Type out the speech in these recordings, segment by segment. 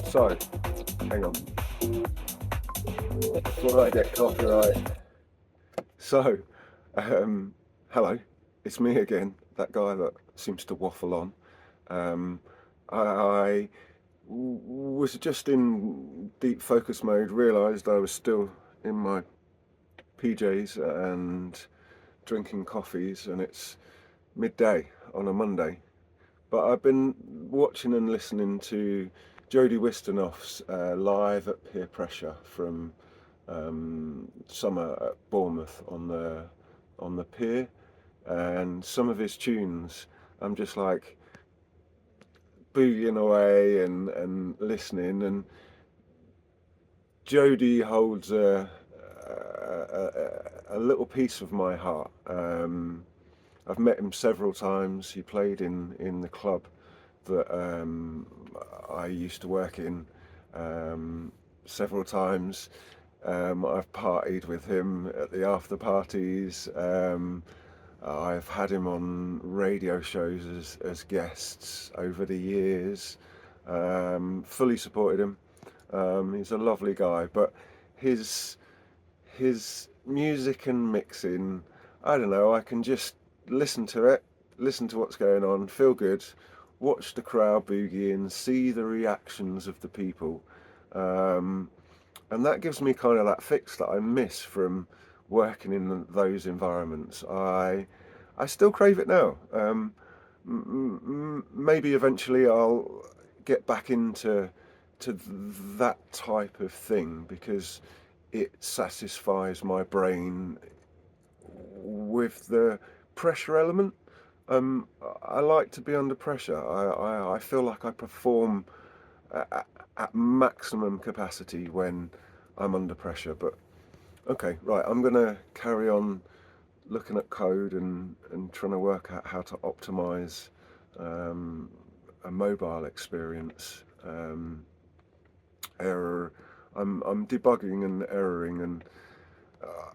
So, hang on. Before I get copyright. So, hello, it's me again, that guy that seems to waffle on. Um, I was just in deep focus mode, realised I was still in my PJs and drinking coffees, and it's midday on a Monday. But I've been watching and listening to Jodie Wisternoff's live at Peer Pressure from summer at Bournemouth on the pier, and some of his tunes I'm just like boogieing away and listening, and Jodie holds a little piece of my heart. I've met him several times. He played in the club that I used to work in several times. I've partied with him at the after parties. I've had him on radio shows as guests over the years. Fully supported him. He's a lovely guy, but his music and mixing, I don't know, I can just listen to it, listen to what's going on, feel good, watch the crowd boogieing, see the reactions of the people. And that gives me kind of that fix that I miss from working in those environments. I still crave it now. Maybe eventually I'll get back into that type of thing because it satisfies my brain with the pressure element. I like to be under pressure. I feel like I perform at maximum capacity when I'm under pressure. But okay, right, I'm gonna carry on looking at code and trying to work out how to optimize a mobile experience. Error. I'm debugging and erroring, and uh,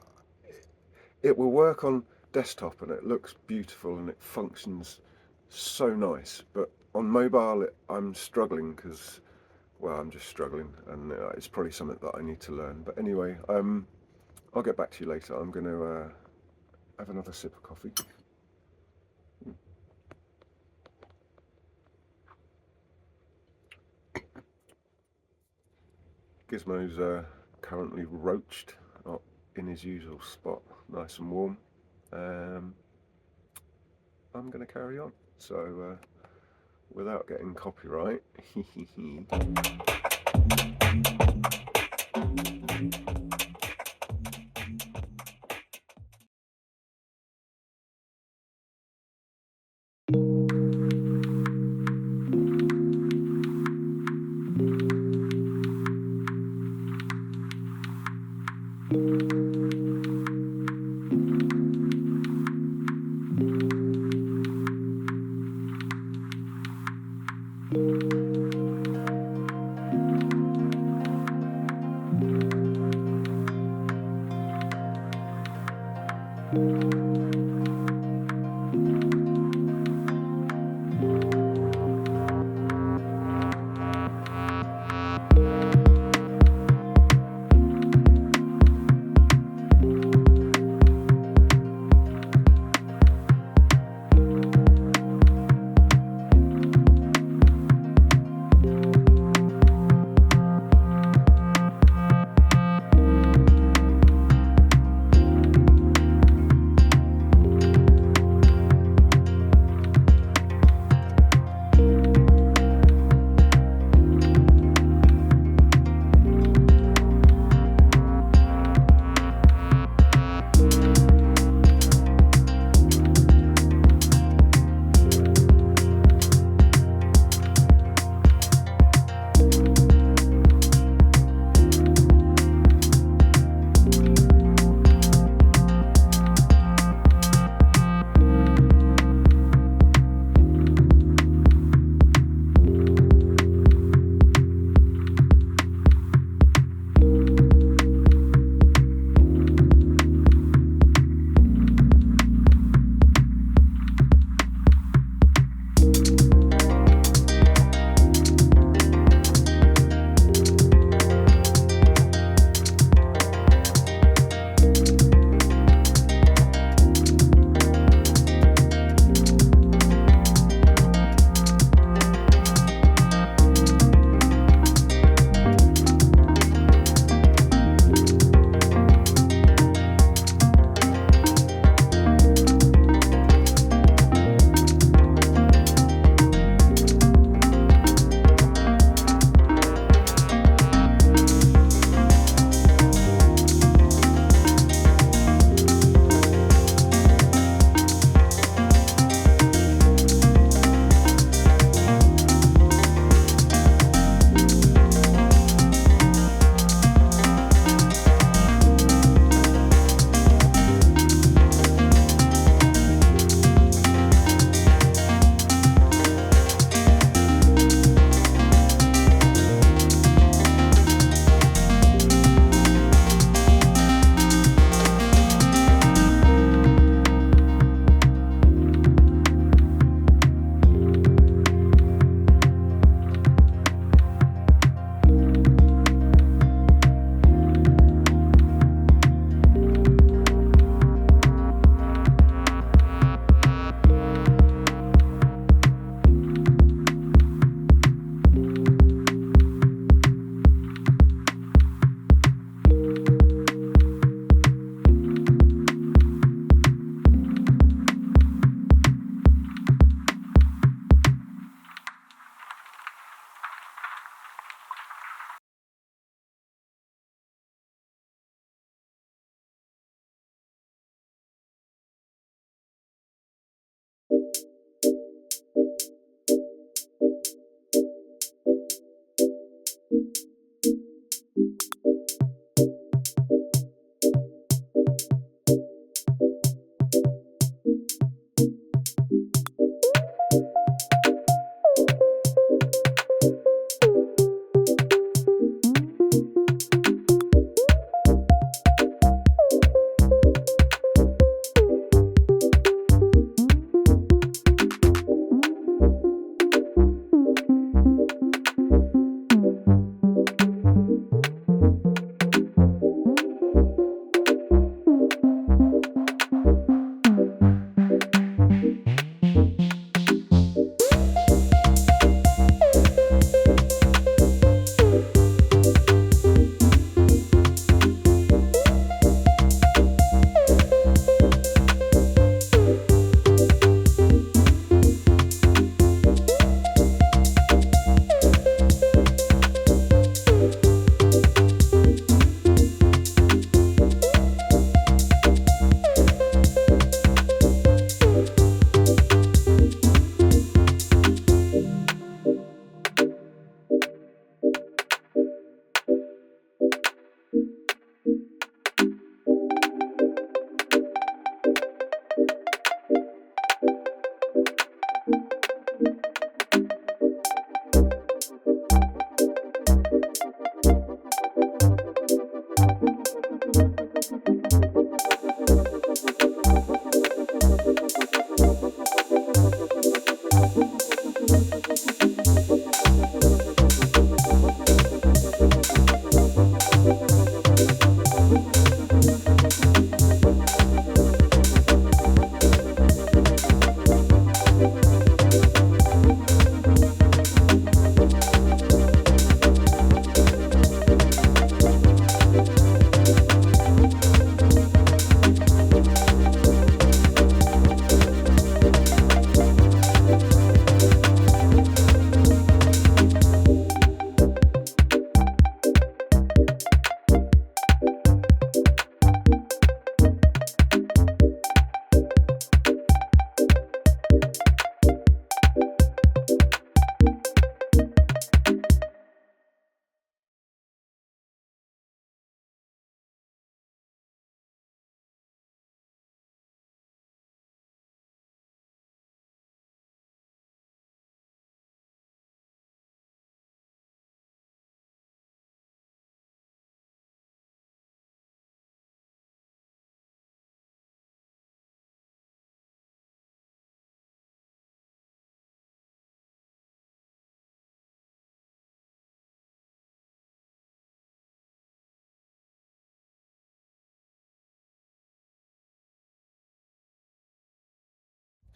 it will work on desktop and it looks beautiful and it functions so nice. But on mobile, I'm struggling because, well, I'm just struggling, and it's probably something that I need to learn. But anyway, I'll get back to you later. I'm going to have another sip of coffee. Gizmo's currently roached up in his usual spot, nice and warm. I'm going to carry on. So, without getting copyright,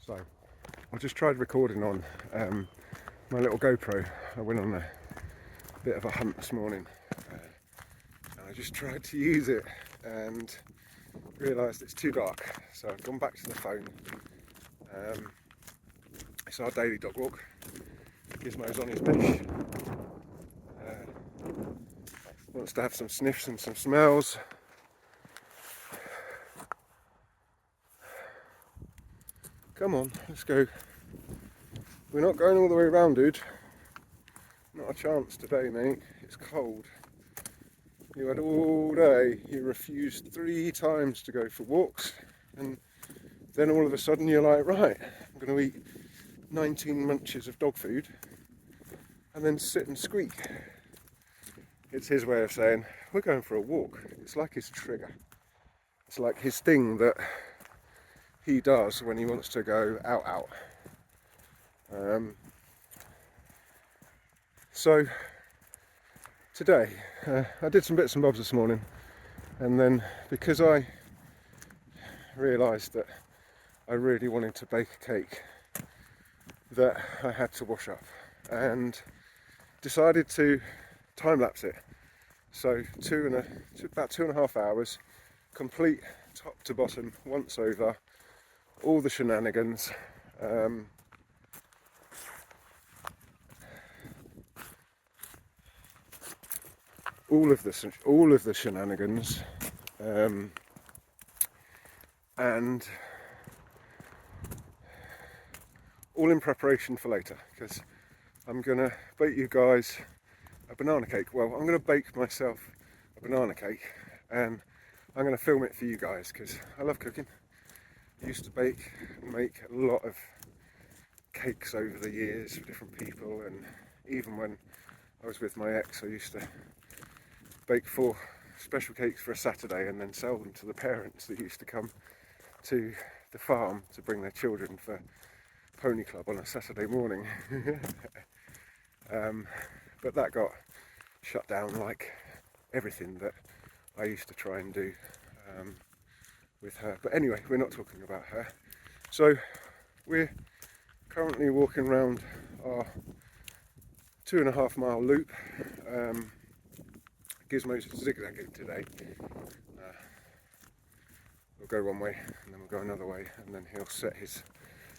So I just tried recording on my little GoPro. I went on a bit of a hunt this morning. And I just tried to use it and realised it's too dark. So I've gone back to the phone. It's our daily dog walk. Gizmo's on his bench. Wants to have some sniffs and some smells. Come on, let's go. We're not going all the way around, dude. Not a chance today, mate. It's cold. You had all day. You refused 3 times to go for walks, and then all of a sudden you're like, right, I'm going to eat 19 munches of dog food and then sit and squeak. It's his way of saying, we're going for a walk. It's like his trigger. It's like his thing that he does when he wants to go out. So today I did some bits and bobs this morning, and then because I realised that I really wanted to bake a cake that I had to wash up, and decided to time lapse it. So about 2.5 hours, complete top to bottom, once over, all the shenanigans. All of the shenanigans, and all in preparation for later, because I'm gonna bake you guys a banana cake. Well, I'm gonna bake myself a banana cake, and I'm gonna film it for you guys because I love cooking. I used to bake and make a lot of cakes over the years for different people, and even when I was with my ex, I used to bake 4 special cakes for a Saturday and then sell them to the parents that used to come to the farm to bring their children for pony club on a Saturday morning. But that got shut down, like everything that I used to try and do with her. But anyway, we're not talking about her. So we're currently walking around our 2.5 mile loop. Gizmo's zigzagging today. We'll go one way and then we'll go another way, and then he'll set his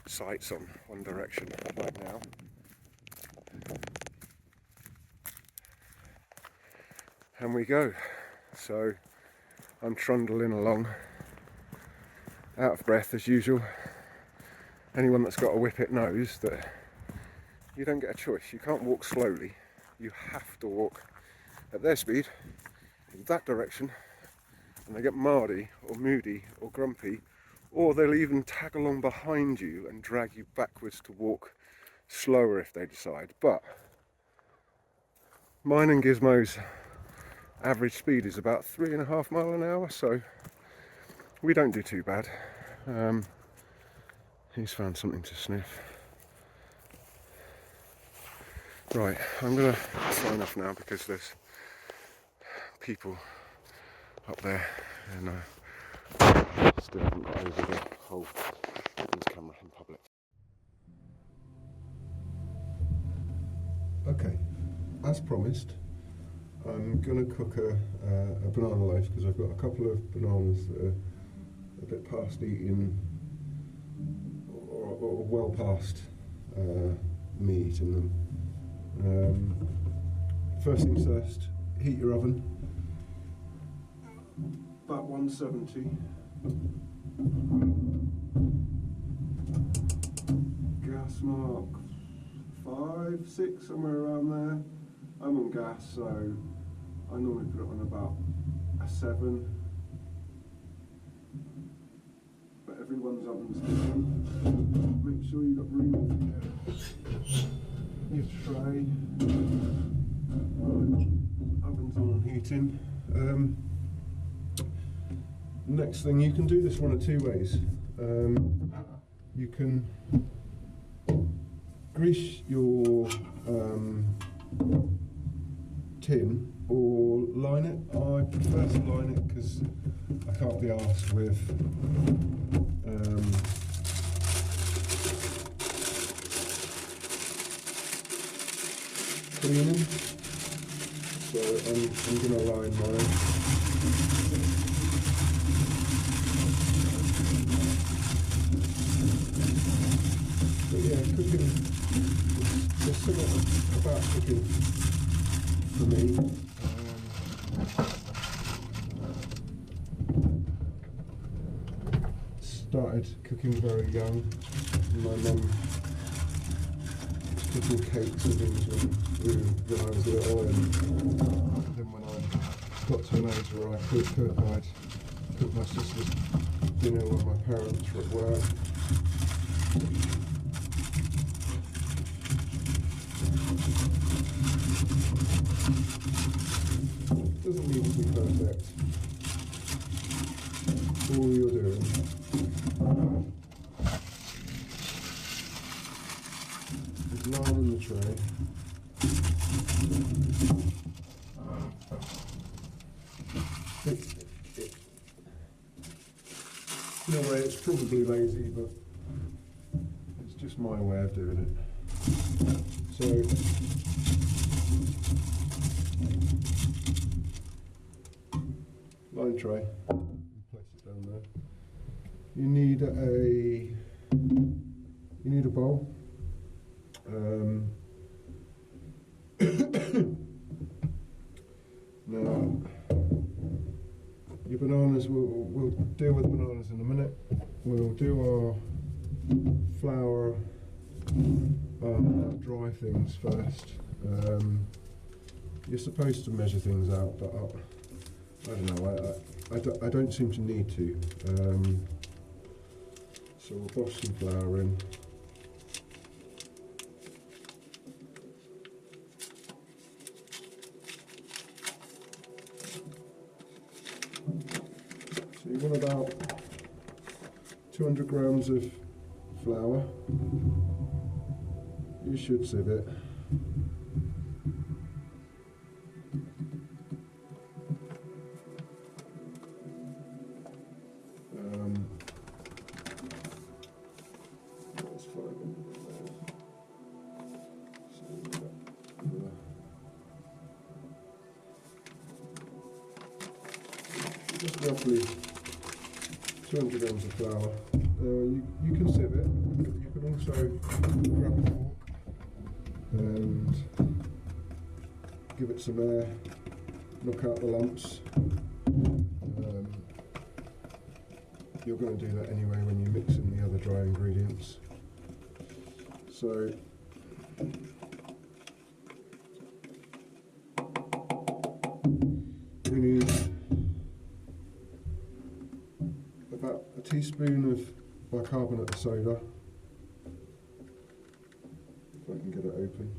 sights on one direction right now. And we go. So I'm trundling along, out of breath as usual. Anyone that's got a whippet knows that you don't get a choice. You can't walk slowly. You have to walk at their speed in that direction, and they get mardy or moody or grumpy, or they'll even tag along behind you and drag you backwards to walk slower if they decide. But mine and Gizmo's average speed is about 3.5 miles an hour, so we don't do too bad. He's found something to sniff. Right, I'm going to sign off now because there's people up there, and I still haven't got over the whole camera in public. Okay, as promised, I'm going to cook a banana loaf because I've got a couple of bananas that are a bit past eating, or well past me eating them. First things first, heat your oven, about 170. Gas mark 5, 6, somewhere around there. I'm on gas, so I normally put it on about a 7. But everyone's oven's different. Make sure you've got room for your tray. Oven's on heating. Next thing, you can do this one of 2 ways. You can grease your tin or line it. I prefer to line it because I can't be arsed with cleaning, so I'm going to line mine. But yeah, cooking, there's something about cooking for me. Started cooking very young. My mum was cooking cakes and things when I was little, and then when I got to an age where I could cook, I'd cook my sister's dinner when my parents were at work. It doesn't need to be perfect. All you're doing is line in the tray. In a way, it's probably lazy, but it's just my way of doing it. So, line tray. Place it down there. You need a bowl. Now, your bananas, we'll deal with bananas in a minute. We'll do our flour, dry things first. You're supposed to measure things out, but I don't know, I don't seem to need to. So we'll bosh some flour in. So you want about 200 grams of flour. You should sieve it. Just roughly 200 grams of flour. You can sieve it. You can also grab a fork and give it some air, knock out the lumps. You're going to do that anyway when you mix in the other dry ingredients. So we need about a teaspoon of bicarbonate of soda, if I can get it open.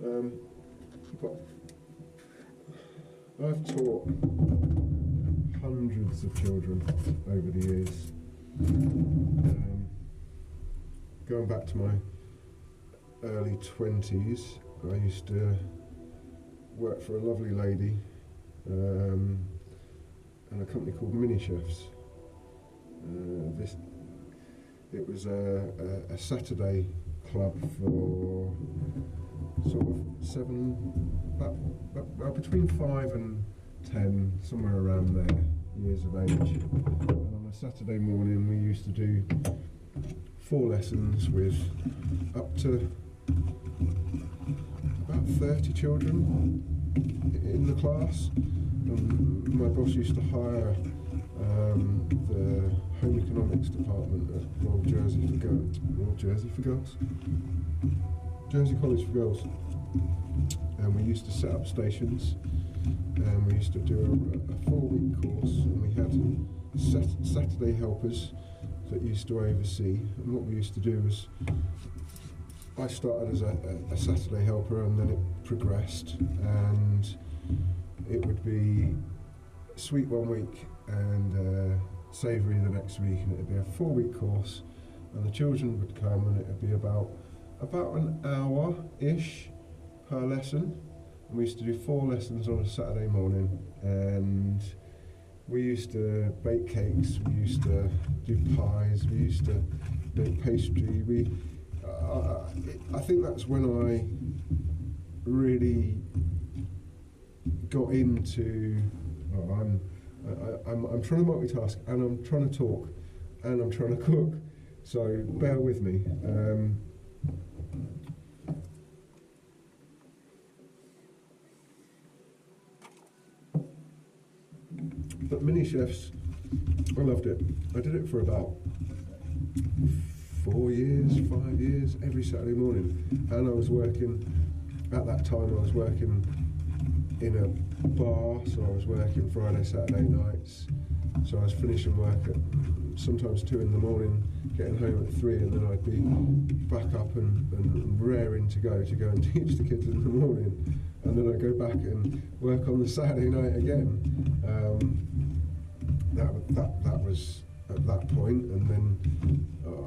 There we go. I've taught hundreds of children over the years. Going back to my early 20s, I used to work for a lovely lady and a company called Mini Chefs. It was a Saturday club for sort of about between 5 and 10, somewhere around there, years of age. And on a Saturday morning we used to do 4 lessons with up to about 30 children in the class. And my boss used to hire the Home Economics department at Jersey College for Girls. And we used to set up stations, and we used to do a 4-week course, and we had Saturday helpers that used to oversee. And what we used to do was, I started as a Saturday helper, and then it progressed, and it would be sweet one week and savoury the next week, and it'd be a 4-week course, and the children would come, and it would be about an hour-ish per lesson. And we used to do 4 lessons on a Saturday morning, and we used to bake cakes, we used to do pies, we used to make pastry. I think that's when I really got into. I'm trying to multitask, and I'm trying to talk, and I'm trying to cook. So bear with me. But mini chefs, I loved it. I did it for about 4 years, 5 years, every Saturday morning. And I was working, at that time I was working in a bar, so I was working Friday, Saturday nights. So I was finishing work at sometimes 2 in the morning, getting home at 3, and then I'd be back up and raring to go and teach the kids in the morning. And then I'd go back and work on the Saturday night again. That was at that point, and then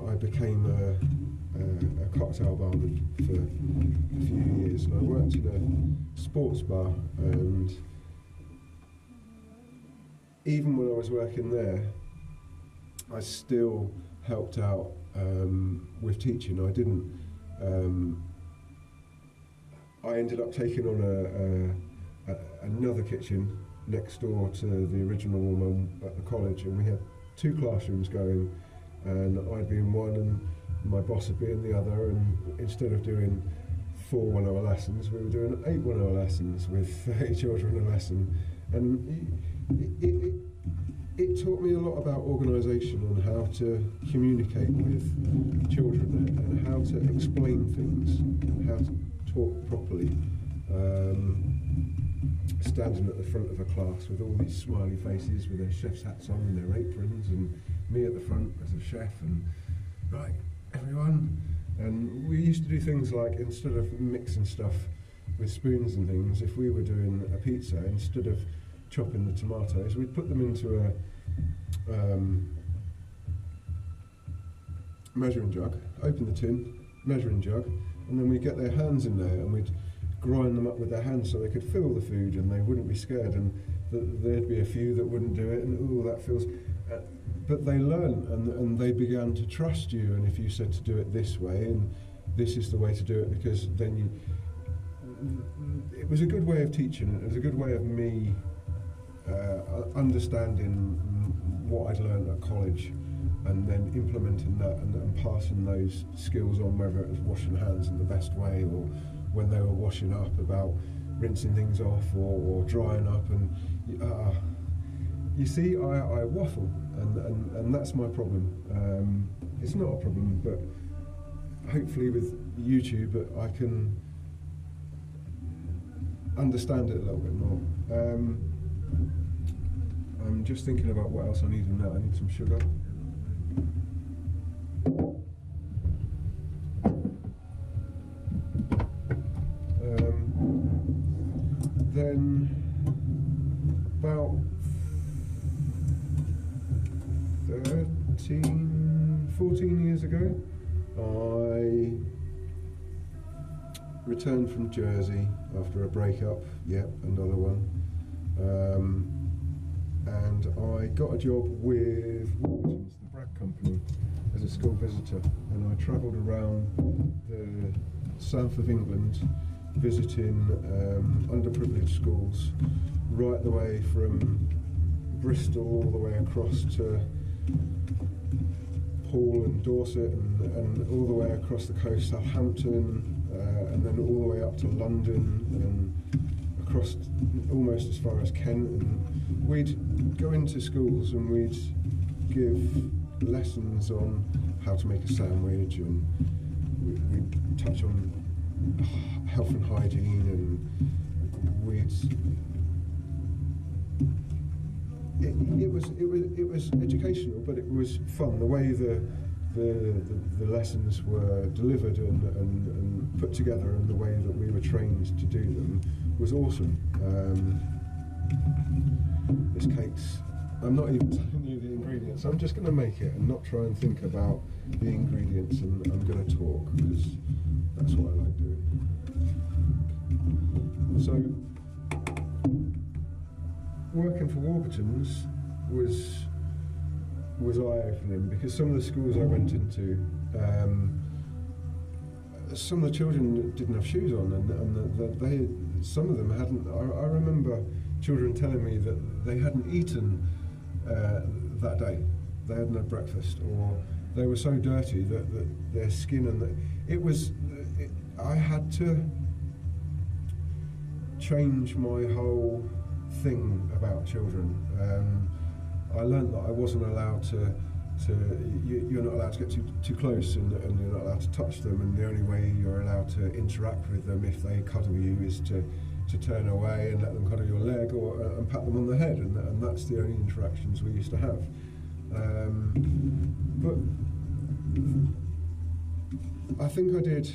I became a cocktail barman for a few years, and I worked in a sports bar, and even when I was working there, I still helped out with teaching. I didn't. I ended up taking on another kitchen next door to the original one at the college, and we had 2 classrooms going, and I'd be in one and my boss would be in the other, and instead of doing 4 1-hour lessons, we were doing 8 1-hour lessons with 30 children a lesson. And it taught me a lot about organisation and how to communicate with children and how to explain things, how to talk properly. Standing at the front of a class with all these smiley faces with their chef's hats on and their aprons, and me at the front as a chef, and right, everyone. And we used to do things like, instead of mixing stuff with spoons and things, if we were doing a pizza, instead of chopping the tomatoes, we'd put them into a measuring jug, open the tin, measuring jug, and then we'd get their hands in there and we'd grind them up with their hands so they could feel the food and they wouldn't be scared, and there'd be a few that wouldn't do it, and ooh, that feels. But they learned, and they began to trust you, and if you said to do it this way, and this is the way to do it, because then it was a good way of teaching, it was a good way of me understanding what I'd learned at college, and then implementing that and passing those skills on, whether it was washing hands in the best way, or when they were washing up, about rinsing things off, or drying up. And you see, I waffle, and that's my problem. It's not a problem, but hopefully with YouTube I can understand it a little bit more. I'm just thinking about what else I need in that. I need some sugar. Then about 14 years ago, I returned from Jersey after a breakup, yep, another one, and I got a job with Warburtons, the bread company, as a school visitor, and I travelled around the south of England visiting underprivileged schools, right the way from Bristol all the way across to Poole and Dorset, and all the way across the coast, Southampton, and then all the way up to London, and across almost as far as Kent. And we'd go into schools and we'd give lessons on how to make a sandwich, and we'd touch on health and hygiene, and it was educational, but it was fun. The way the lessons were delivered and put together, and the way that we were trained to do them was awesome. This cake's I'm not even telling you the ingredients. I'm just going to make it and not try and think about the ingredients, and I'm going to talk because that's what I like doing. So, working for Warburtons was eye-opening, because some of the schools I went into, some of the children didn't have shoes on, and some of them hadn't. I remember children telling me that they hadn't eaten that day. They hadn't had breakfast, or they were so dirty that their skin I had to change my whole thing about children. I learned that I wasn't allowed you're not allowed to get too close, and you're not allowed to touch them, and the only way you're allowed to interact with them if they cuddle you is to turn away and let them cuddle your leg, and pat them on the head, and that's the only interactions we used to have. But I think I did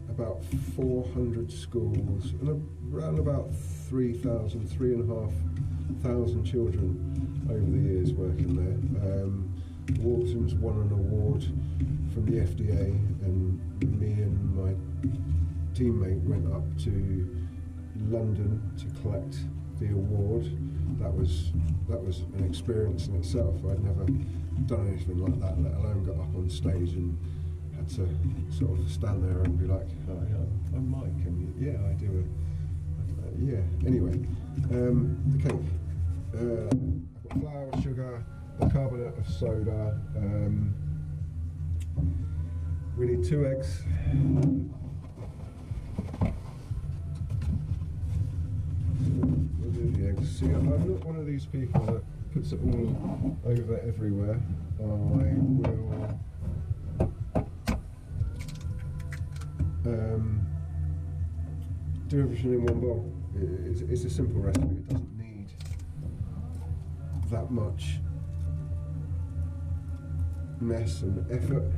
about 400 schools and around about 3,500 children over the years working there. Warburtons won an award from the FDA, and me and my teammate went up to London to collect the award. That was an experience in itself. I'd never done anything like that, let alone got up on stage and had to sort of stand there and be like, "Hi, I'm Mike," and yeah, I do yeah. Anyway, the cake. I've got flour, sugar, bicarbonate of soda. We need 2 eggs. We'll do the eggs. See, I'm not one of these people that puts it all over everywhere. I will do everything in one bowl. It's a simple recipe. It doesn't need that much mess and effort.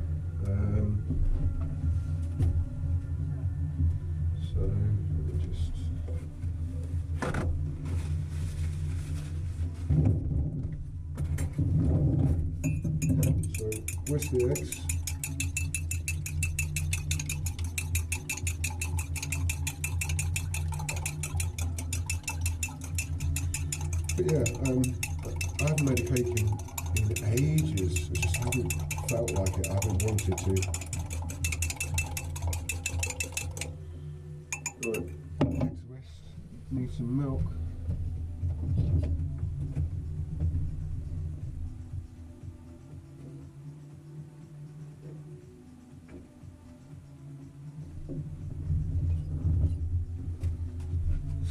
So let me just whisk the eggs. But yeah, I haven't made a cake in ages. I just haven't felt like it. I haven't wanted to. Right, eggs whisked. Need some milk.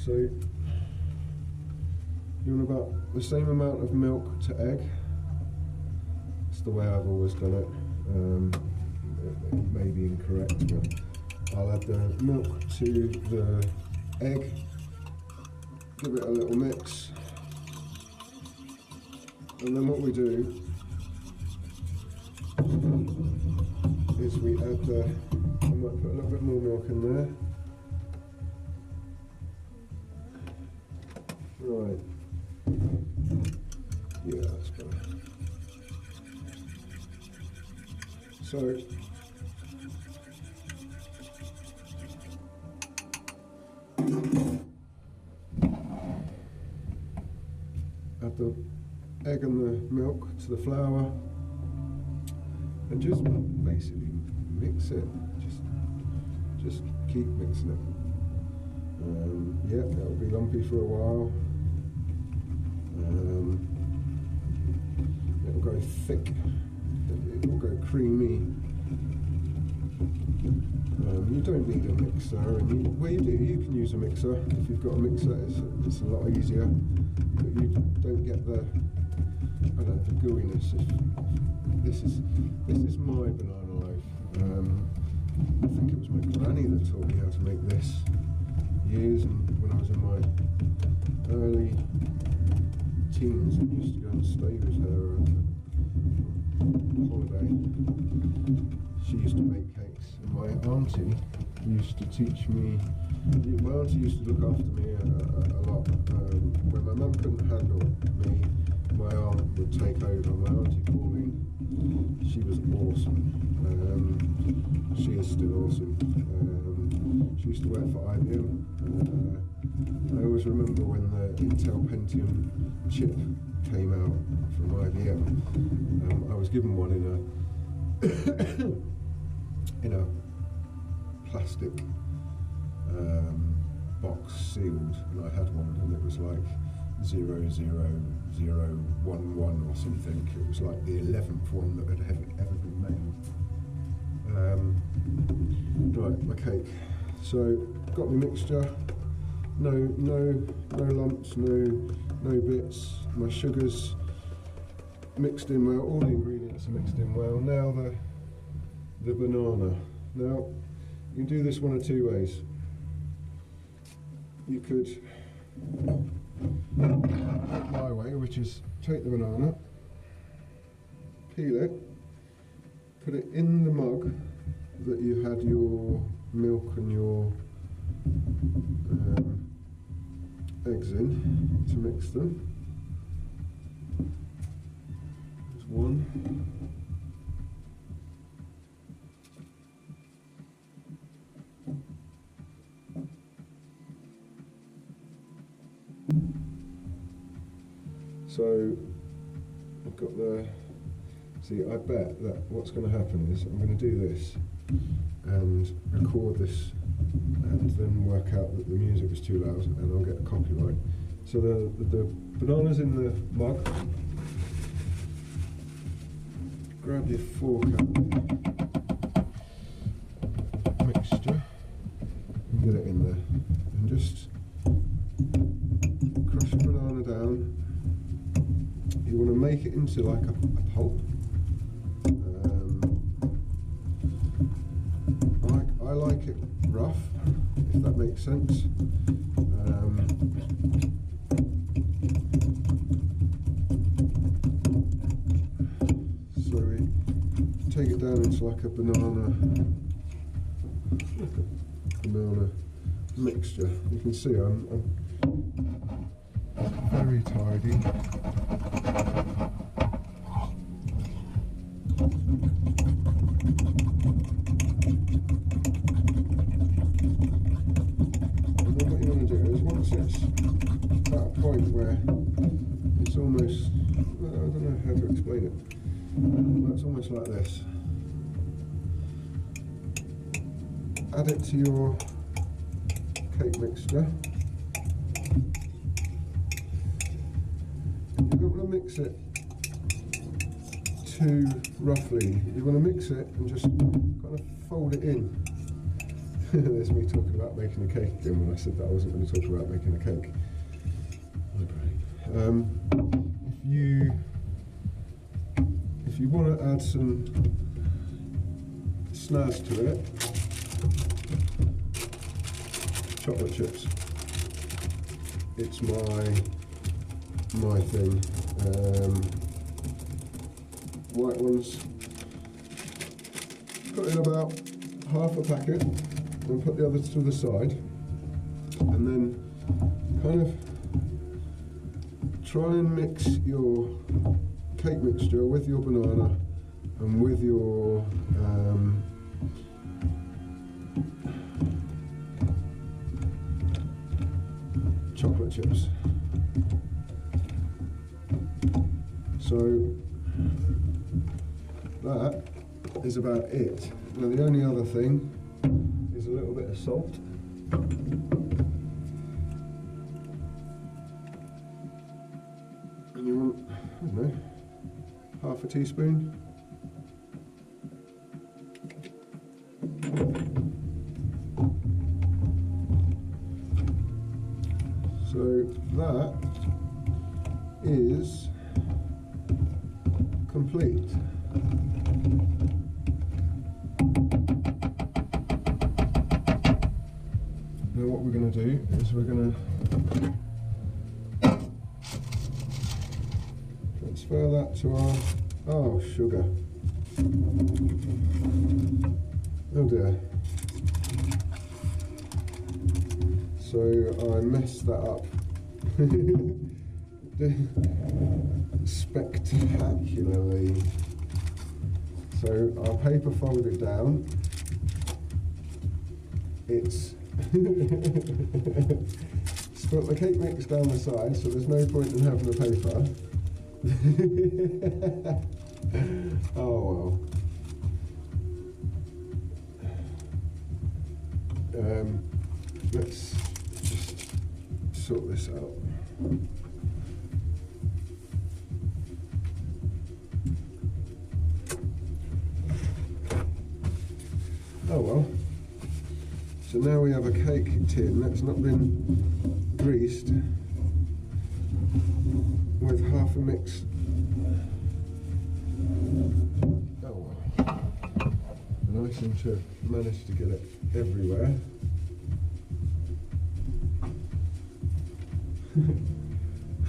So you want about the same amount of milk to egg. It's the way I've always done it. It may be incorrect, but I'll add the milk to the egg, give it a little mix, and then what we do is we add I might put a little bit more milk in there. Right. Yeah, that's better. So, add the egg and the milk to the flour, and just basically mix it. Just keep mixing it. Yeah, it'll be lumpy for a while. It'll go thick. It'll go creamy. You don't need a mixer, and you can use a mixer. If you've got a mixer, it's a lot easier. But you don't get the gooiness. This is my banana loaf. I think it was my granny that taught me how to make this years, and when I was in my early teens, I used to go and stay with her on holiday. She used to make cakes, and my auntie used to teach me. My auntie used to look after me a lot. When my mum couldn't handle me, my aunt would take over. My auntie Pauline, she was awesome. She is still awesome. She used to work for IBM. I always remember when the Intel Pentium chip came out from IBM. I was given one in a plastic box sealed, and I had one, and it was like 00011 or something. It was like the 11th one that had ever been made. Right, my cake. So got my mixture. No lumps, no bits. My sugars mixed in well. All the ingredients are mixed in well. Now the banana. Now you can do this one of two ways. You could do it my way, which is take the banana, peel it, put it in the mug that you had your milk and your eggs in to mix them. There's one. So I've got the, see, I bet that what's going to happen is I'm going to do this and record this and then work out that the music was too loud and I'll get a copyright. So the banana's in the mug. Grab your fork out of the mixture and get it in there. And just crush the banana down. You want to make it into like a pulp. I like it rough, if that makes sense. So we take it down into like a banana mixture. You can see I'm very tidy. Where it's almost, I don't know how to explain it, but it's almost like this. Add it to your cake mixture. You don't want to mix it too roughly. You want to mix it and just kind of fold it in. There's me talking about making a cake again when I said that I wasn't going to talk about making a cake. If you want to add some snaz to it, chocolate chips. It's my thing. White ones. Put in about half a packet and put the others to the side, and then kind of try and mix your cake mixture with your banana and with your chocolate chips. So that is about it. Now the only other thing is a little bit of salt. And you want, I don't know, half a teaspoon. So that is complete. Now what we're going to do is we're going to transfer that to our, oh, sugar. Oh dear. So I messed that up spectacularly. So I'll paper fold it down. It's split the cake mix down the side, so there's no point in having the paper. Oh well. Let's just sort this out. Oh well. So now we have a cake tin that's not been greased with half a mix. Oh well. And I seem to have managed to get it everywhere.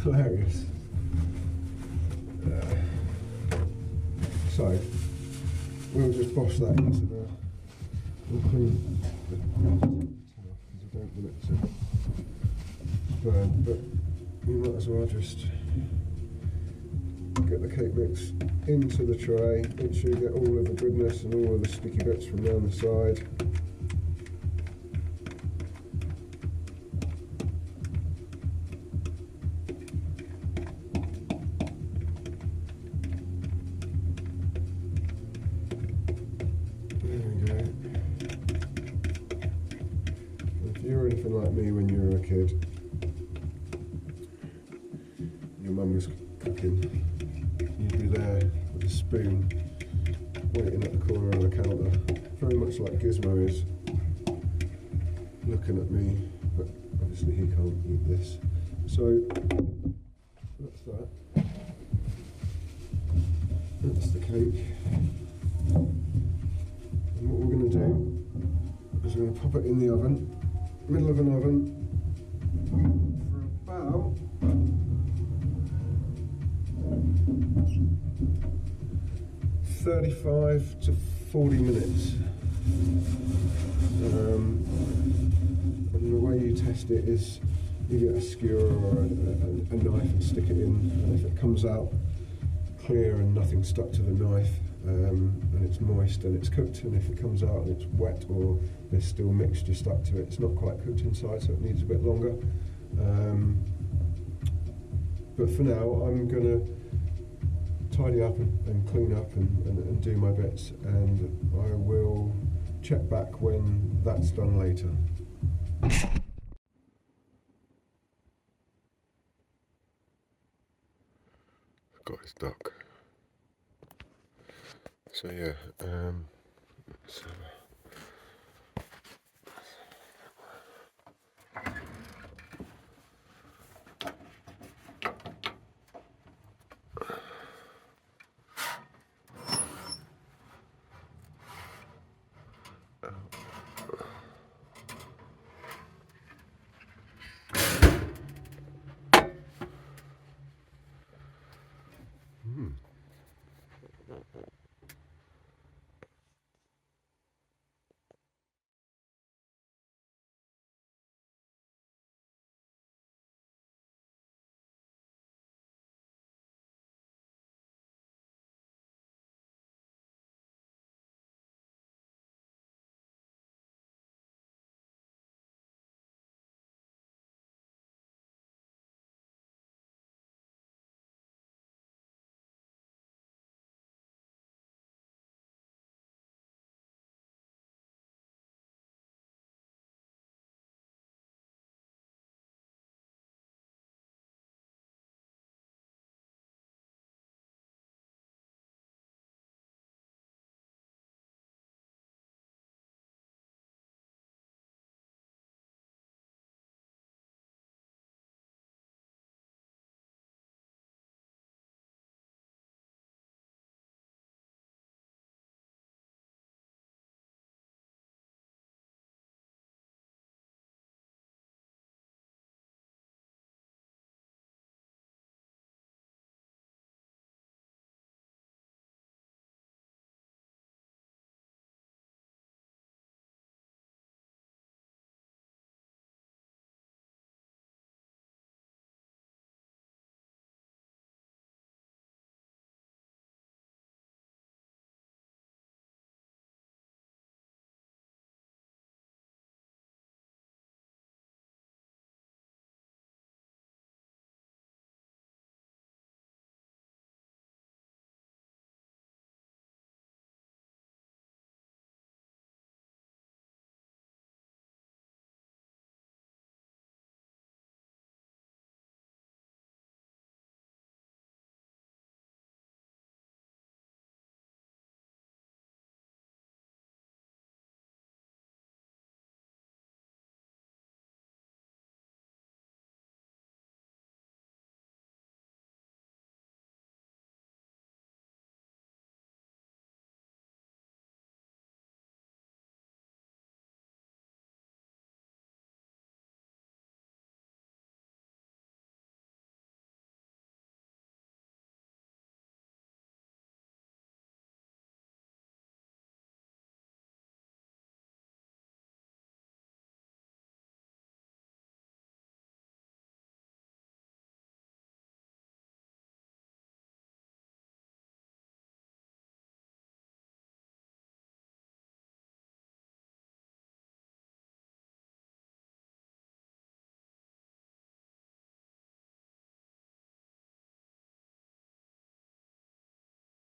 Hilarious. So we'll just bosh that into the. We'll clean the because I don't want it to burn, but you might as well just get the cake mix into the tray. Make sure you get all of the goodness and all of the sticky bits from down the side. Like me when you were a kid, your mum was cooking, you'd be there with a spoon waiting at the corner of the counter, very much like Gizmo is, looking at me, but obviously he can't eat this. So that's that. That's the cake. And what we're going to do is we're going to pop it in the oven, middle of an oven, for about 35 to 40 minutes. And the way you test it is you get a skewer or a knife and stick it in, and if it comes out clear and nothing stuck to the knife, and it's moist and it's cooked, and if it comes out and it's wet or there's still mixture stuck to it, it's not quite cooked inside, so it needs a bit longer. But for now I'm going to tidy up and clean up and do my bits, and I will check back when that's done later. Got his duck. So yeah, so